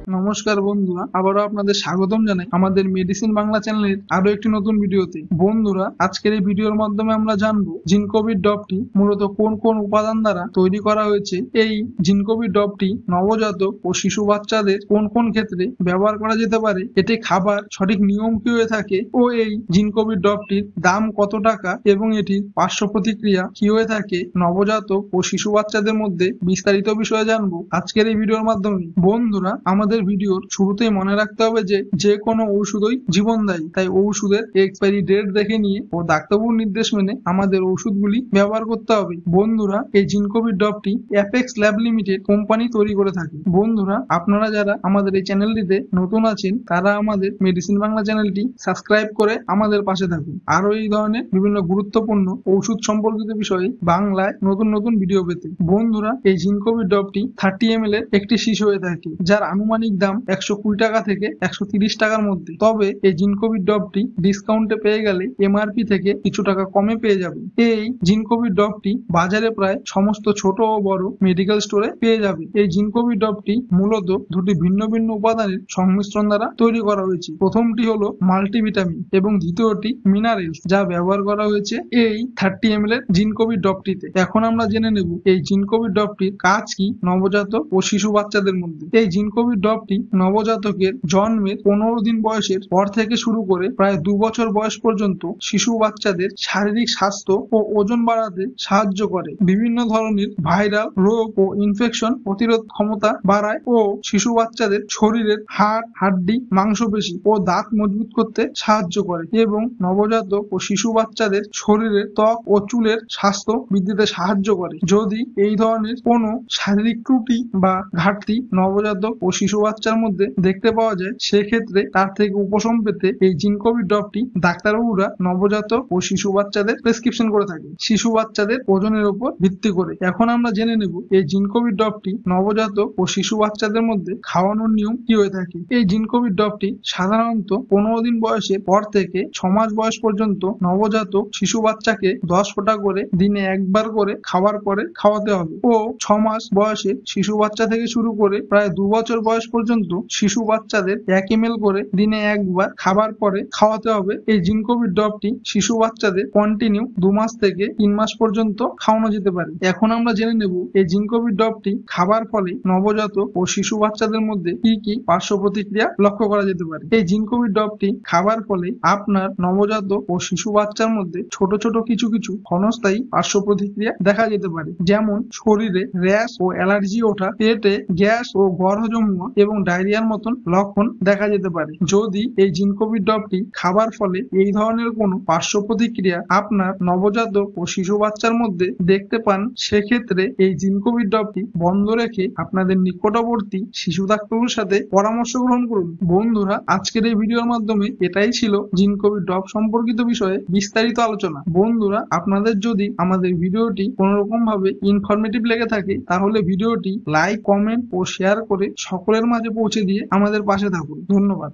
নমস্কার বন্ধুরা, আবারও আপনাদের স্বাগতম জানাই আমাদের মেডিসিন বাংলা চ্যানেলের আরো একটি নতুন ভিডিওতে। বন্ধুরা, আজকের এই ভিডিওর মাধ্যমে আমরা জানবো জিনকোভিড ড্রপটি মূলত কোন কোন উপাদান দ্বারা তৈরি করা হয়েছে, এই জিনকোভিড ড্রপটি নবজাতক ও শিশু বাচ্চাদের কোন কোন ক্ষেত্রে ব্যবহার করা যেতে পারে, এটি খাবার সঠিক নিয়ম কি হয়ে থাকে ও এই জিনকোভিড ড্রপটির দাম কত টাকা এবং এটির পার্শ্ব প্রতিক্রিয়া কি হয়ে থাকে নবজাতক ও শিশু বাচ্চাদের মধ্যে, বিস্তারিত বিষয়ে জানবো আজকের এই ভিডিওর মাধ্যমে। বন্ধুরা, আমাদের ভিডিওর শুরুতেই মনে রাখতে হবে যে কোনো ঔষধই জীবনদায়ী, তাই ঔষধের এক্সপায়ারি ডেট দেখে নিয়ে ও ডাক্তারবাবুর নির্দেশ মেনে আমাদের ওষুধগুলি ব্যবহার করতে হবে। বন্ধুরা, এই জিনকোভিড ড্রপটি অ্যাপেক্স ল্যাব লিমিটেড কোম্পানি তৈরি করে থাকে। বন্ধুরা, আপনারা যারা আমাদের এই চ্যানেলটিতে নতুন আছেন তারা আমাদের মেডিসিন বাংলা চ্যানেলটি সাবস্ক্রাইব করে আমাদের পাশে থাকুন। আরো এই ধরনের বিভিন্ন গুরুত্বপূর্ণ ঔষধ সম্পর্কিত বিষয়ে বাংলায় নতুন নতুন ভিডিও পেতে। বন্ধুরা, এই জিনকোভিড ড্রপটি 30 ml এর একটি শীষ হয়ে থাকে, যার আনুমানিক দাম 120 টাকা থেকে 130 টাকার মধ্যে। তবে এই জিনকোভিড ড্রপটি ডিসকাউন্টে পেয়ে গেলে এমআরপি থেকে কিছু টাকা কমে পেয়ে যাবে। এই জিনকোভিড ড্রপটি বাজারে প্রায় সমস্ত ছোট ও বড় মেডিকেল স্টোরে পেয়ে যাবে। এই জিনকোভিড ড্রপটি মূলত দুটি ভিন্ন ভিন্ন উপাদানের সংমিশ্রণ দ্বারা তৈরি করা হয়েছে। প্রথমটি হলো মাল্টিভিটামিন এবং দ্বিতীয়টি মিনারেলস, যা ব্যবহার করা হয়েছে এই 30 ml এর জিনকোভিড ড্রপটিতে। এখন আমরা জেনে নেব এই জিনকোভিড ড্রপটির কাজ কি নবজাতক ও শিশু বাচ্চাদের মধ্যে। এই জিনকোভিড ড্রপটি নবজাতকের জন্মের 15 দিন বয়সের পর থেকে শুরু করে প্রায় 2 বছর বয়স পর্যন্ত শিশু বাচ্চাদের শারীরিক স্বাস্থ্য ও ওজন বাড়াতে সাহায্য করে, বিভিন্ন ধরনের ভাইরাল রোগ ও ইনফেকশন প্রতিরোধ ক্ষমতা বাড়ায় ও শিশু বাচ্চাদের শরীরের হাড়, হাড্ডি, মাংসপেশি ও দাঁত মজবুত করতে সাহায্য করে এবং নবজাতক ও শিশু বাচ্চাদের শরীরের ত্বক ও চুলের স্বাস্থ্য বৃদ্ধিতে সাহায্য করে। যদি এই ধরনের কোনো শারীরিক ত্রুটি বা ঘাটতি নবজাতক ও শিশু বাচ্চার মধ্যে দেখতে পাওয়া যায়, সেক্ষেত্রে তার থেকে উপশম পেতে এই জিনকোভিড ড্রপটি ডাক্তারবাবুরা নবজাতক ও শিশু বাচ্চাদের প্রেসক্রিপশন করে থাকে শিশু বাচ্চাদের ওজনের উপর ভিত্তি করে। এখন আমরা জেনে নেব এই জিনকোভিড ড্রপটি নবজাতক ও শিশু বাচ্চাদের মধ্যে খাওয়ানোর নিয়ম কি হয়ে থাকে। এই জিনকোভিড ড্রপটি সাধারণত 15 দিন বয়সের পর থেকে 6 মাস বয়স পর্যন্ত নবজাতক শিশু বাচ্চাকে 10 ফোঁটা করে দিনে একবার করে খাওয়ার পরে খাওয়াতে হবে ও 6 মাস বয়সে শিশু বাচ্চা থেকে শুরু করে প্রায় 2 বছর বয়স পর্যন্ত শিশু বাচ্চাদের 1 ml করে দিনে একবার খাবার পরে খাওয়াতে হবে। এই জিনকোভিড ড্রপটি শিশু বাচ্চাদের কন্টিনিউ 2 মাস থেকে 3 মাস পর্যন্ত খাওয়ানো যেতে পারে। এখন আমরা জেনে নেব এই জিনকোভিড ড্রপটি খাবার ফলে নবজাতক ও শিশু বাচ্চাদের মধ্যে কি কি পার্শ্ব প্রতিক্রিয়া লক্ষ্য করা যেতে পারে। এই জিনকোভিড ড্রপটি খাবার ফলে আপনার নবজাতক ও শিশু বাচ্চার মধ্যে ছোট ছোট কিছু ক্ষণস্থায়ী পার্শ্ব প্রতিক্রিয়া দেখা যেতে পারে, যেমন শরীরে র্যাশ ও অ্যালার্জি ওঠা, পেটে গ্যাস ও গড় হজম হওয়া এবং ডায়রিয়ার মতন লক্ষণ দেখা যেতে পারে। যদি এই জিনকোভিড ড্রপটি খাবার ফলে এই ধরনের কোনো পার্শ্ব প্রতিক্রিয়া আপনার নবজাতক ও শিশু বাচ্চার মধ্যে দেখতে পান, সেক্ষেত্রে এই জিনকোভিড ড্রপটি বন্ধ রেখে আপনাদের নিকটবর্তী শিশু ডাক্তারের সাথে পরামর্শ গ্রহণ করুন। বন্ধুরা, আজকের এই ভিডিওর মাধ্যমে এটাই ছিল জিনকোভিড ড্রপ সম্পর্কিত বিষয়ে বিস্তারিত আলোচনা। বন্ধুরা, আপনাদের যদি আমাদের ভিডিওটি কোনো রকম ভাবে ইনফরমেটিভ লেগে থাকে তাহলে ভিডিওটি লাইক, কমেন্ট ও শেয়ার করে সকলের মাঝে পৌঁছে দিয়ে আমাদের পাশে থাকুন। ধন্যবাদ।